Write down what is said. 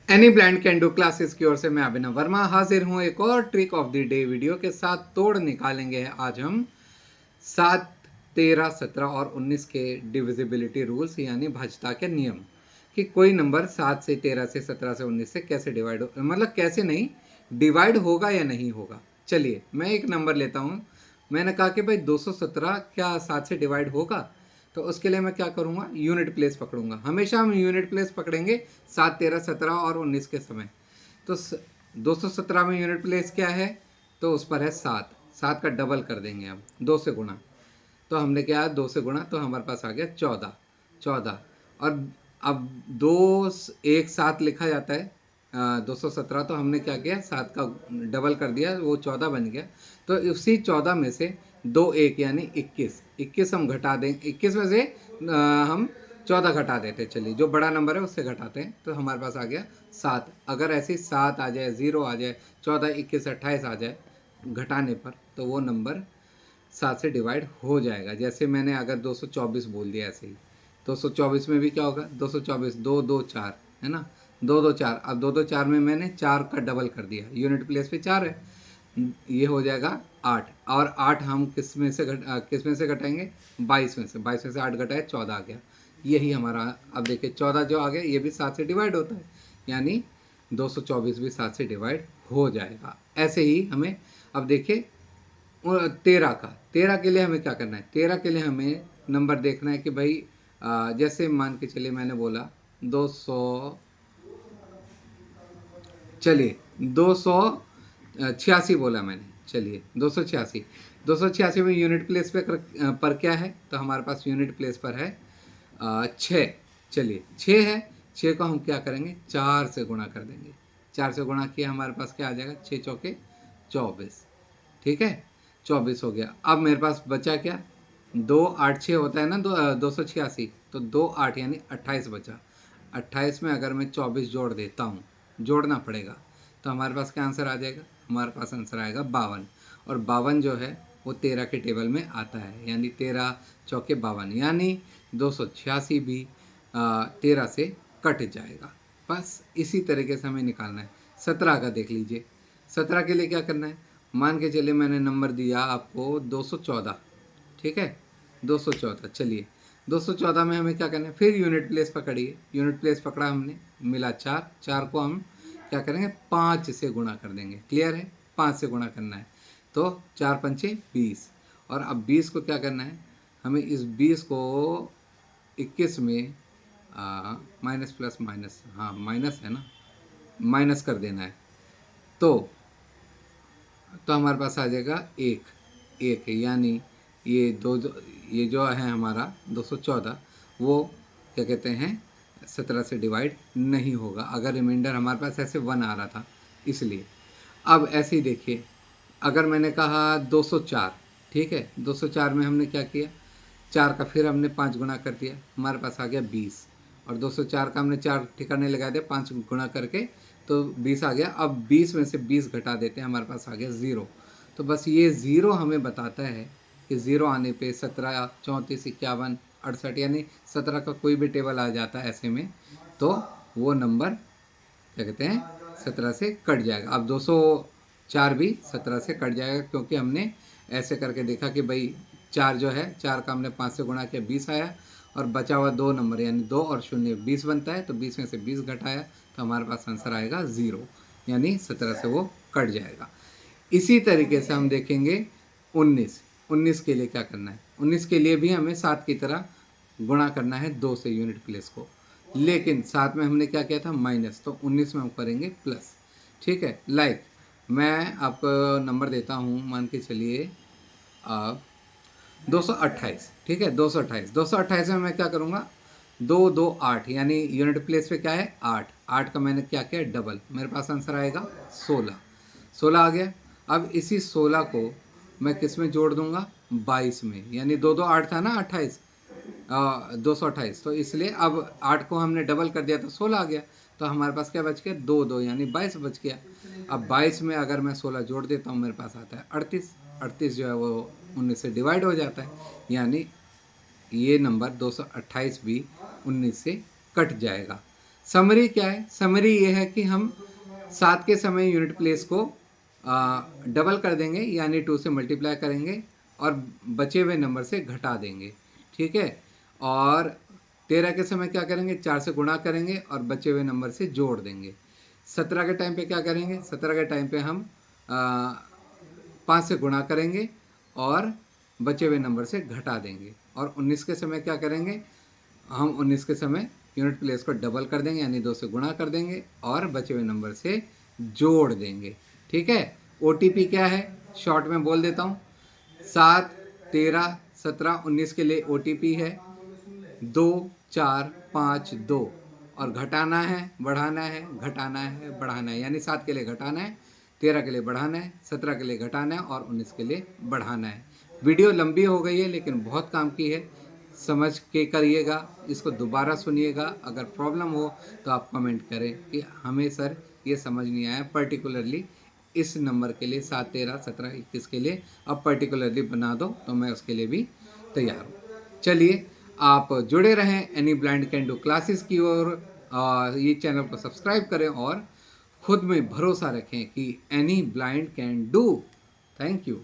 Any blind can do classes की ओर से मैं अभिनव वर्मा हाजिर हूँ एक और trick of the day video के साथ। तोड़ निकालेंगे आज हम 7, 13, 17 और 19 के डिविजिबिलिटी रूल्स यानी भाज्यता के नियम कि कोई नंबर 7 से 13 से 17 से 19 से कैसे डिवाइड हो, मतलब कैसे नहीं डिवाइड होगा या नहीं होगा। चलिए मैं एक नंबर लेता हूँ। मैंने कहा कि भाई 217 क्या 7 से डिवाइड होगा, तो उसके लिए मैं क्या करूँगा, यूनिट प्लेस पकड़ूंगा। हमेशा हम यूनिट प्लेस पकड़ेंगे 7, 13, 17 और 19 के समय। तो 217 में यूनिट प्लेस क्या है, तो उस पर है 7। 7 का डबल कर देंगे हम, 2 से गुणा। तो हमने क्या, 2 से गुणा तो हमारे पास आ गया 14। 14 और अब दो एक साथ लिखा जाता है 217, तो हमने क्या किया, 7 का डबल कर दिया, वो 14 बन गया। तो उसी 14 में से दो एक यानी 21। 21 हम घटा दें, 21 में से हम 14 घटा देते। चलिए जो बड़ा नंबर है उससे घटाते हैं, तो हमारे पास आ गया 7। अगर ऐसे 7 आ जाए, 0 आ जाए, 14, 21, 28 आ जाए घटाने पर, तो वो नंबर 7 से डिवाइड हो जाएगा। जैसे मैंने अगर 224 बोल दिया ऐसे ही, 224 में भी क्या होगा, 224 2 2 4 है ना, 2 2 4। अब 2 2 4 में मैंने 4 का डबल कर दिया, यूनिट प्लेस पे 4 है, ये हो जाएगा 8। और 8 हम किस में से घटाएंगे, 22 में से। 22 में से 8 घटाए, 14 आ गया। यही हमारा, अब देखिए 14 जो आ गया ये भी 7 से डिवाइड होता है, यानी 224 भी 7 से डिवाइड हो जाएगा। ऐसे ही हमें अब देखिए 13 के लिए हमें क्या करना है। 13 के लिए हमें नंबर देखना है कि भाई जैसे मान के चलिए मैंने बोला 200, चलिए 286 बोला मैंने, चलिए 286। 286 में यूनिट प्लेस पर क्या है, तो हमारे पास यूनिट प्लेस पर है 6। चलिए 6 है, 6 को हम क्या करेंगे, 4 से गुणा कर देंगे। 4 से गुणा किया, हमारे पास क्या आ जाएगा, 6 चौके 24। ठीक है, 24 हो गया। अब मेरे पास बचा क्या, 2 8 6 होता है ना, 286, तो 2 8 यानी 28 बचा। 28 में अगर मैं 24 जोड़ देता हूँ, जोड़ना पड़ेगा, तो हमारे पास क्या आंसर आ जाएगा, हमारे पास आंसर आएगा 52। और 52 जो है वो 13 के टेबल में आता है, यानी 13 चौके 52, यानी 286 भी 13 से कट जाएगा। बस इसी तरीके से हमें निकालना है। 17 का देख लीजिए। 17 के लिए क्या करना है, मान के चलिए मैंने नंबर दिया आपको 214। ठीक है, 214। चलिए 214 में हमें क्या करना है, फिर यूनिट प्लेस पकड़िए। यूनिट प्लेस पकड़ा हमने, मिला 4। 4 को हम क्या करेंगे, 5 से गुणा कर देंगे। क्लियर है, 5 से गुणा करना है, तो 4 पंचे 20। और अब 20 को क्या करना है, हमें इस 20 को 21 में माइनस प्लस माइनस, हाँ माइनस है ना, माइनस कर देना है। तो हमारे पास आ जाएगा एक। एक है, यानी ये जो है हमारा 214, वो क्या कहते हैं 17 से डिवाइड नहीं होगा। अगर रिमाइंडर हमारे पास ऐसे 1 आ रहा था इसलिए। अब ऐसे ही देखिए, अगर मैंने कहा 204, ठीक है, 204 में हमने क्या किया, 4 का फिर हमने 5 गुणा कर दिया, हमारे पास आ गया 20। और 204 का हमने 4 ठिकाने लगा दिया, 5 गुणा करके, तो 20 आ गया। अब 20 में से 20 घटा देते हैं, हमारे पास आ गया 0। तो बस ये 0 हमें बताता है कि 0 आने पे 17, 34, 51, 68 यानी 17 का कोई भी टेबल आ जाता है ऐसे में, तो वो नंबर क्या कहते हैं 17 से कट जाएगा। अब 204 भी 17 से कट जाएगा, क्योंकि हमने ऐसे करके देखा कि भाई 4 जो है, 4 का हमने 5 से गुणा किया, 20 आया। और बचा हुआ 2 नंबर यानी 2 और 0 20 बनता है, तो 20 में से 20 घटाया, तो हमारे पास आंसर आएगा 0, यानी 17 से वो कट जाएगा। इसी तरीके से हम देखेंगे 19। 19 के लिए क्या करना है, 19 के लिए भी हमें 7 की तरह गुणा करना है 2 से यूनिट प्लेस को, लेकिन 7 में हमने क्या किया था माइनस, तो 19 में हम करेंगे प्लस। ठीक है, लाइक मैं आपको नंबर देता हूँ, मान के चलिए आप 228। ठीक है, 228 में मैं क्या करूँगा, 2 2 8, यानी यूनिट प्लेस पे क्या है 8। 8 का मैंने क्या किया डबल, मेरे पास आंसर आएगा 16। 16 आ गया। अब इसी 16 को मैं किस में जोड़ दूंगा, 22 में, यानी 2 2 8 था ना, 28, 228, तो इसलिए अब 8 को हमने डबल कर दिया तो 16 आ गया। तो हमारे पास क्या बच गया, 2 2 यानी 22 बच गया। अब 22 में अगर मैं 16 जोड़ देता हूँ, मेरे पास आता है 38। 38 जो है वो 19 से डिवाइड हो जाता है, यानी ये नंबर 228 भी 19 से कट जाएगा। समरी क्या है? समरी ये है कि हम 7 के समय यूनिट प्लेस को डबल कर देंगे, यानी 2 से मल्टीप्लाई करेंगे और बचे हुए नंबर से घटा देंगे, ठीक है। और 13 के समय क्या करेंगे? 4 से गुणा करेंगे और बचे हुए नंबर से जोड़ देंगे। 17 के टाइम पे क्या करेंगे? 17 के टाइम पे हम 5 से गुणा करेंगे और बचे हुए नंबर से घटा देंगे। और 19 के समय क्या करेंगे? हम 19 के समय यूनिट प्लेस को डबल कर देंगे, यानी 2 से गुणा कर देंगे और बचे हुए नंबर से जोड़ देंगे, ठीक है। OTP क्या है? शॉर्ट में बोल देता हूँ। 7, 13, 17, 19 के लिए OTP है 2, 4, 5, 2 और घटाना है, बढ़ाना है, घटाना है, बढ़ाना है, यानी 7 के लिए घटाना है, 13 के लिए बढ़ाना है, 17 के लिए घटाना है और 19 के लिए बढ़ाना है। वीडियो लंबी हो गई है लेकिन बहुत काम की है, समझ के करिएगा, इसको दोबारा सुनिएगा। अगर प्रॉब्लम हो तो आप कमेंट करें कि हमें सर ये समझ नहीं आया, पर्टिकुलरली इस नंबर के लिए 7, 13, 17, 21 के लिए अब पर्टिकुलरली बना दो तो मैं उसके लिए भी तैयार हूँ। चलिए, आप जुड़े रहें any blind can do classes की ओर। ये चैनल को सब्सक्राइब करें और खुद में भरोसा रखें कि any blind can do. Thank you.